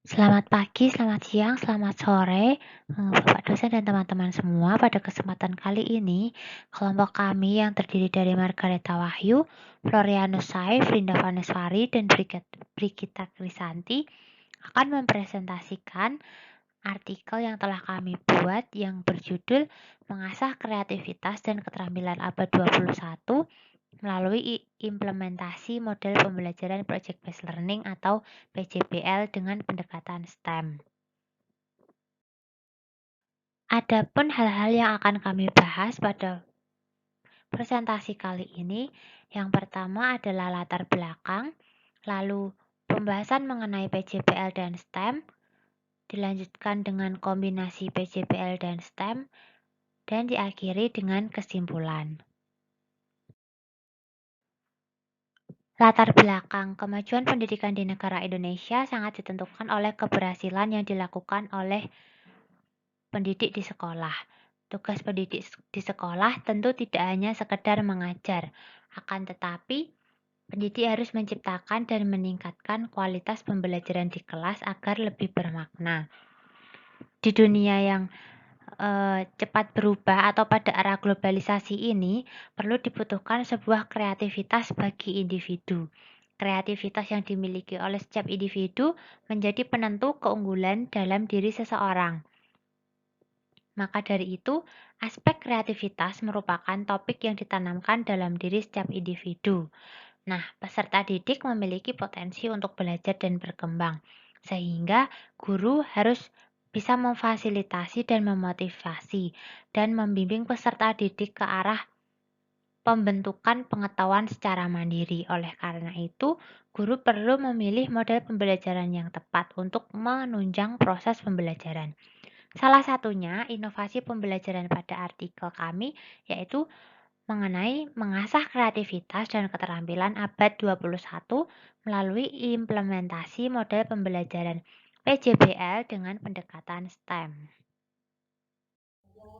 Selamat pagi, selamat siang, selamat sore, Bapak dosen dan teman-teman semua. Pada kesempatan kali ini, kelompok kami yang terdiri dari Margaretha Wahyu, Florianus Saif, Rinda Vaneswari, dan Brigita Krisanti akan mempresentasikan artikel yang telah kami buat yang berjudul Mengasah Kreativitas dan Keterampilan Abad 21 melalui implementasi model pembelajaran Project Based Learning atau PJBL dengan pendekatan STEM. Adapun hal-hal yang akan kami bahas pada presentasi kali ini, yang pertama adalah latar belakang, lalu pembahasan mengenai PJBL dan STEM, dilanjutkan dengan kombinasi PJBL dan STEM, dan diakhiri dengan kesimpulan. Latar belakang kemajuan pendidikan di negara Indonesia sangat ditentukan oleh keberhasilan yang dilakukan oleh pendidik di sekolah. Tugas pendidik di sekolah tentu tidak hanya sekedar mengajar, akan tetapi pendidik harus menciptakan dan meningkatkan kualitas pembelajaran di kelas agar lebih bermakna. Di dunia yang cepat berubah atau pada era globalisasi ini, perlu dibutuhkan sebuah kreativitas bagi individu. Kreativitas yang dimiliki oleh setiap individu menjadi penentu keunggulan dalam diri seseorang. Maka dari itu, aspek kreativitas merupakan topik yang ditanamkan dalam diri setiap individu. Nah, peserta didik memiliki potensi untuk belajar dan berkembang, sehingga guru harus bisa memfasilitasi dan memotivasi dan membimbing peserta didik ke arah pembentukan pengetahuan secara mandiri. Oleh karena itu, guru perlu memilih model pembelajaran yang tepat untuk menunjang proses pembelajaran. Salah satunya inovasi pembelajaran pada artikel kami yaitu mengenai mengasah kreativitas dan keterampilan abad 21 melalui implementasi model pembelajaran PJBL dengan pendekatan STEM.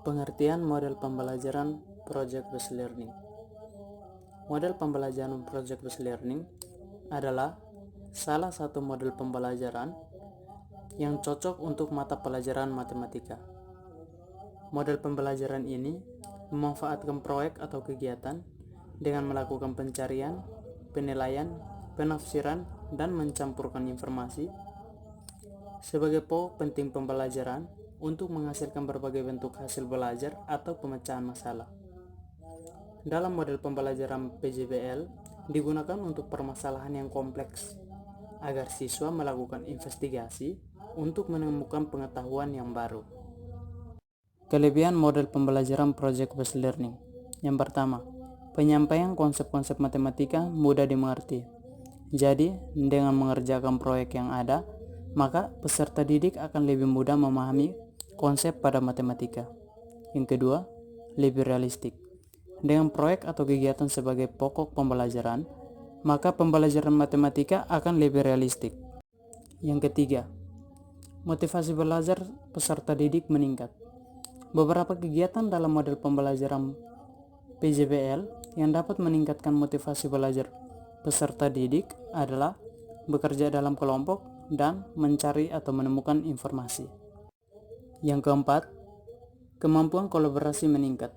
Pengertian model pembelajaran Project Based Learning. Model pembelajaran Project Based Learning adalah salah satu model pembelajaran yang cocok untuk mata pelajaran matematika. Model pembelajaran ini memanfaatkan proyek atau kegiatan dengan melakukan pencarian, penilaian, penafsiran, dan mencampurkan informasi sebagai pokok penting pembelajaran untuk menghasilkan berbagai bentuk hasil belajar atau pemecahan masalah. Dalam model pembelajaran PJBL digunakan untuk permasalahan yang kompleks agar siswa melakukan investigasi untuk menemukan pengetahuan yang baru. Kelebihan model pembelajaran Project Based Learning. Yang pertama, penyampaian konsep-konsep matematika mudah dimengerti. Jadi, dengan mengerjakan proyek yang ada, maka peserta didik akan lebih mudah memahami konsep pada matematika. Yang kedua, lebih realistik. Dengan proyek atau kegiatan sebagai pokok pembelajaran, maka pembelajaran matematika akan lebih realistik. Yang ketiga, motivasi belajar peserta didik meningkat. Beberapa kegiatan dalam model pembelajaran PJBL yang dapat meningkatkan motivasi belajar peserta didik adalah bekerja dalam kelompok dan mencari atau menemukan informasi. Yang keempat, kemampuan kolaborasi meningkat.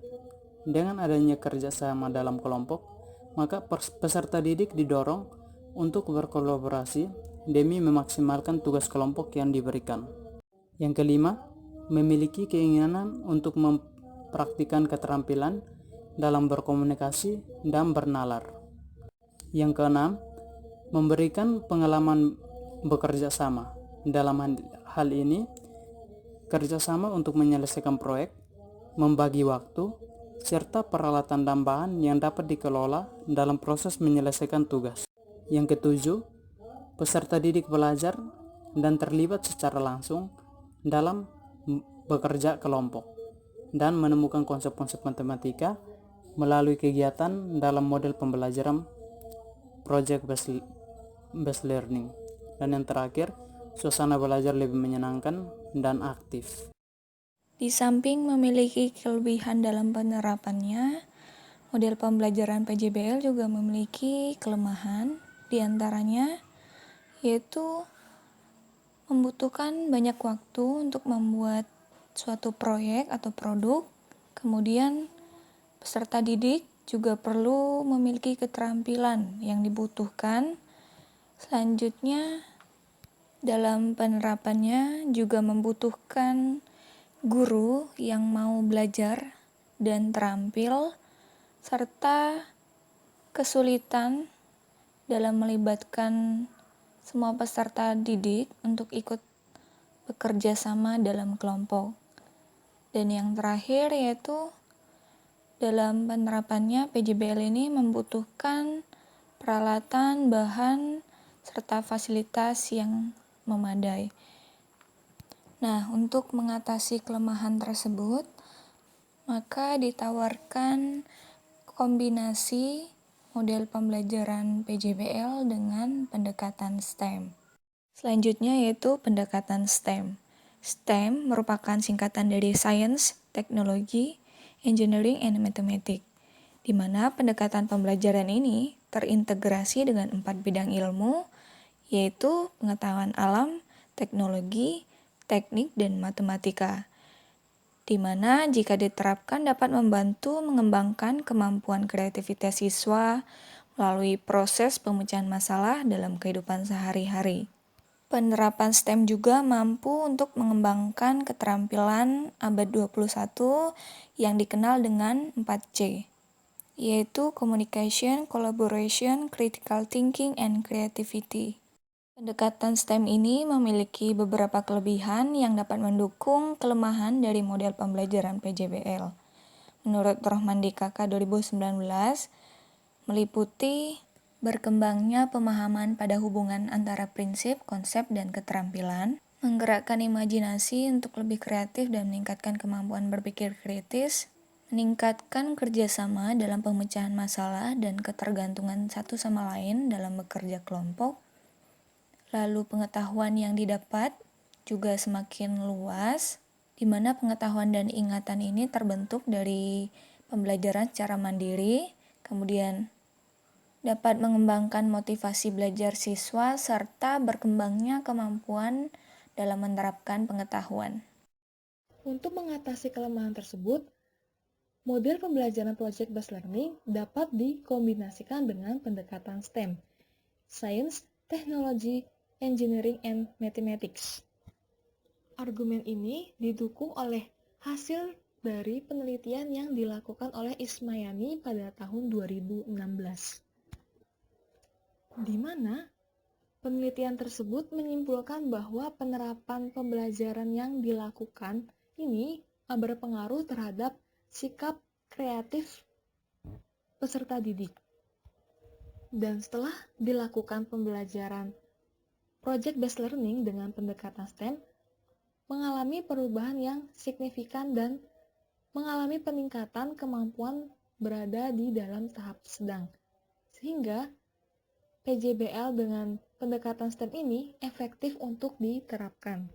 Dengan adanya kerjasama dalam kelompok, maka peserta didik didorong untuk berkolaborasi demi memaksimalkan tugas kelompok yang diberikan. Yang kelima, memiliki keinginan untuk mempraktikkan keterampilan dalam berkomunikasi dan bernalar. Yang keenam, memberikan pengalaman bekerja sama. Dalam hal ini, kerjasama untuk menyelesaikan proyek, membagi waktu, serta peralatan tambahan yang dapat dikelola dalam proses menyelesaikan tugas. Yang ketujuh, peserta didik belajar dan terlibat secara langsung dalam bekerja kelompok dan menemukan konsep-konsep matematika melalui kegiatan dalam model pembelajaran Project Based Learning. Dan yang terakhir, suasana belajar lebih menyenangkan dan aktif. Di samping memiliki kelebihan dalam penerapannya, model pembelajaran PJBL juga memiliki kelemahan, diantaranya yaitu membutuhkan banyak waktu untuk membuat suatu proyek atau produk. Kemudian peserta didik juga perlu memiliki keterampilan yang dibutuhkan. Selanjutnya, dalam penerapannya juga membutuhkan guru yang mau belajar dan terampil, serta kesulitan dalam melibatkan semua peserta didik untuk ikut bekerja sama dalam kelompok. Dan yang terakhir yaitu dalam penerapannya PJBL ini membutuhkan peralatan, bahan, serta fasilitas yang memadai. Nah, untuk mengatasi kelemahan tersebut, maka ditawarkan kombinasi model pembelajaran PJBL dengan pendekatan STEM. Selanjutnya yaitu pendekatan STEM. STEM merupakan singkatan dari Science, Technology, Engineering, and Mathematics, di mana pendekatan pembelajaran ini terintegrasi dengan 4 bidang ilmu, yaitu pengetahuan alam, teknologi, teknik, dan matematika, di mana jika diterapkan dapat membantu mengembangkan kemampuan kreativitas siswa melalui proses pemecahan masalah dalam kehidupan sehari-hari. Penerapan STEM juga mampu untuk mengembangkan keterampilan abad 21 yang dikenal dengan 4C, yaitu Communication, Collaboration, Critical Thinking, and Creativity. Pendekatan STEM ini memiliki beberapa kelebihan yang dapat mendukung kelemahan dari model pembelajaran PJBL. Menurut Rohmandi KK 2019, meliputi berkembangnya pemahaman pada hubungan antara prinsip, konsep, dan keterampilan, menggerakkan imajinasi untuk lebih kreatif dan meningkatkan kemampuan berpikir kritis, meningkatkan kerjasama dalam pemecahan masalah dan ketergantungan satu sama lain dalam bekerja kelompok. Lalu pengetahuan yang didapat juga semakin luas, di mana pengetahuan dan ingatan ini terbentuk dari pembelajaran secara mandiri, kemudian dapat mengembangkan motivasi belajar siswa serta berkembangnya kemampuan dalam menerapkan pengetahuan. Untuk mengatasi kelemahan tersebut, model pembelajaran project-based learning dapat dikombinasikan dengan pendekatan STEM, Science, Technology, Engineering, and Mathematics. Argumen ini didukung oleh hasil dari penelitian yang dilakukan oleh Ismayani pada tahun 2016. Di mana penelitian tersebut menyimpulkan bahwa penerapan pembelajaran yang dilakukan ini berpengaruh terhadap sikap kreatif peserta didik. Dan setelah dilakukan pembelajaran project-based learning dengan pendekatan STEM, mengalami perubahan yang signifikan dan mengalami peningkatan kemampuan berada di dalam tahap sedang. Sehingga PJBL dengan pendekatan STEM ini efektif untuk diterapkan.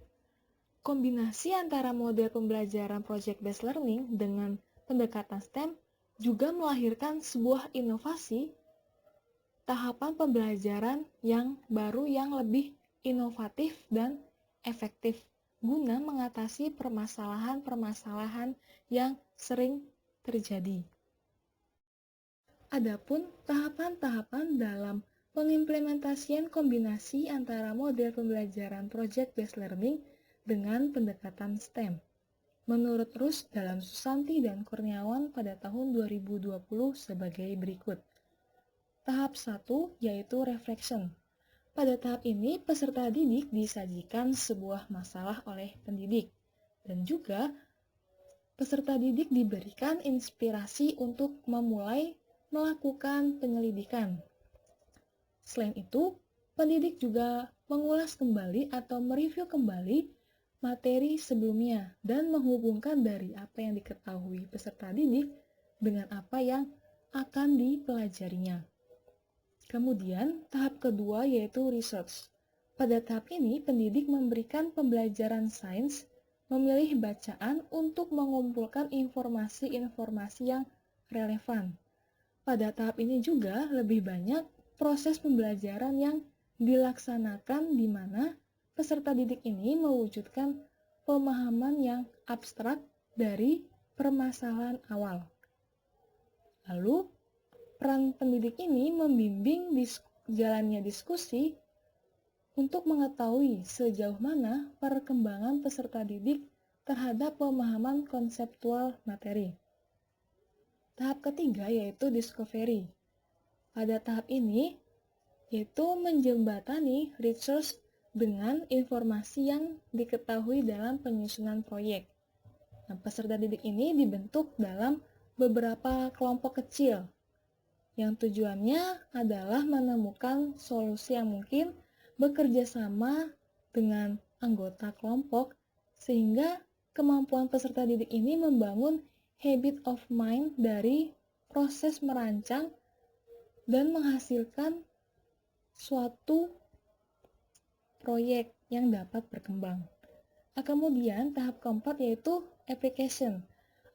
Kombinasi antara model pembelajaran project-based learning dengan pendekatan STEM juga melahirkan sebuah inovasi tahapan pembelajaran yang baru yang lebih inovatif dan efektif guna mengatasi permasalahan-permasalahan yang sering terjadi. Adapun tahapan-tahapan dalam pengimplementasian kombinasi antara model pembelajaran project-based learning dengan pendekatan STEM. Menurut Rus dalam Susanti dan Kurniawan pada tahun 2020 sebagai berikut. Tahap 1 yaitu reflection. Pada tahap ini, peserta didik disajikan sebuah masalah oleh pendidik, dan juga peserta didik diberikan inspirasi untuk memulai melakukan penyelidikan. Selain itu, pendidik juga mengulas kembali atau mereview kembali materi sebelumnya dan menghubungkan dari apa yang diketahui peserta didik dengan apa yang akan dipelajarinya. Kemudian, tahap kedua yaitu research. Pada tahap ini, pendidik memberikan pembelajaran sains, memilih bacaan untuk mengumpulkan informasi-informasi yang relevan. Pada tahap ini juga lebih banyak proses pembelajaran yang dilaksanakan di mana peserta didik ini mewujudkan pemahaman yang abstrak dari permasalahan awal. Lalu, peran pendidik ini membimbing jalannya diskusi untuk mengetahui sejauh mana perkembangan peserta didik terhadap pemahaman konseptual materi. Tahap ketiga yaitu discovery. Pada tahap ini, yaitu menjembatani research dengan informasi yang diketahui dalam penyusunan proyek. Nah, peserta didik ini dibentuk dalam beberapa kelompok kecil yang tujuannya adalah menemukan solusi yang mungkin bekerja sama dengan anggota kelompok sehingga kemampuan peserta didik ini membangun habit of mind dari proses merancang dan menghasilkan suatu proyek yang dapat berkembang. Kemudian tahap keempat yaitu application.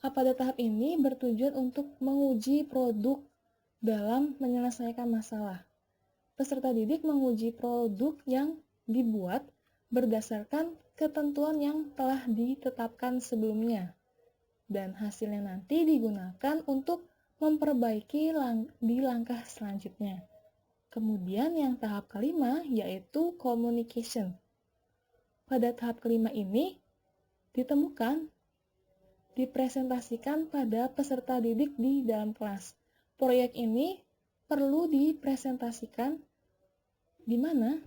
Pada tahap ini bertujuan untuk menguji produk dalam menyelesaikan masalah. Peserta didik menguji produk yang dibuat berdasarkan ketentuan yang telah ditetapkan sebelumnya. Dan hasilnya nanti digunakan untuk memperbaiki di langkah selanjutnya. Kemudian yang tahap kelima yaitu communication. Pada tahap kelima ini dipresentasikan pada peserta didik di dalam kelas. Proyek ini perlu dipresentasikan di mana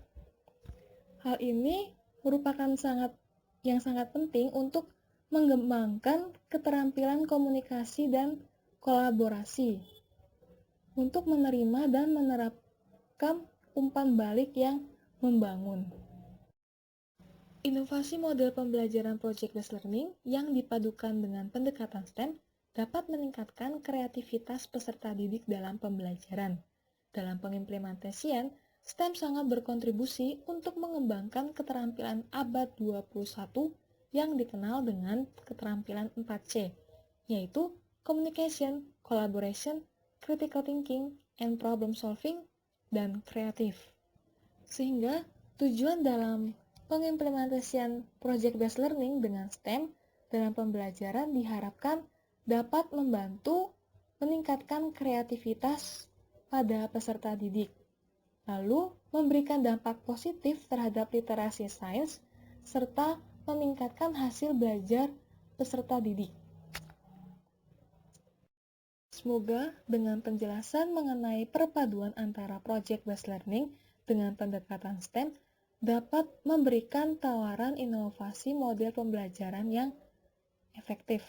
hal ini merupakan yang sangat penting untuk mengembangkan keterampilan komunikasi dan kolaborasi untuk menerima dan menerapkan umpan balik yang membangun. Inovasi model pembelajaran project-based learning yang dipadukan dengan pendekatan STEM dapat meningkatkan kreativitas peserta didik dalam pembelajaran. Dalam pengimplementasian, STEM sangat berkontribusi untuk mengembangkan keterampilan abad 21 yang dikenal dengan keterampilan 4C, yaitu communication, collaboration, critical thinking, and problem solving, dan kreatif. Sehingga tujuan dalam pengimplementasian project-based learning dengan STEM dalam pembelajaran diharapkan dapat membantu meningkatkan kreativitas pada peserta didik, lalu memberikan dampak positif terhadap literasi sains, serta meningkatkan hasil belajar peserta didik. Semoga dengan penjelasan mengenai perpaduan antara project-based learning dengan pendekatan STEM dapat memberikan tawaran inovasi model pembelajaran yang efektif.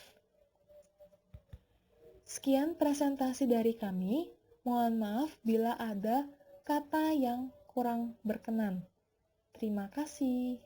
Sekian presentasi dari kami. Mohon maaf bila ada kata yang kurang berkenan. Terima kasih.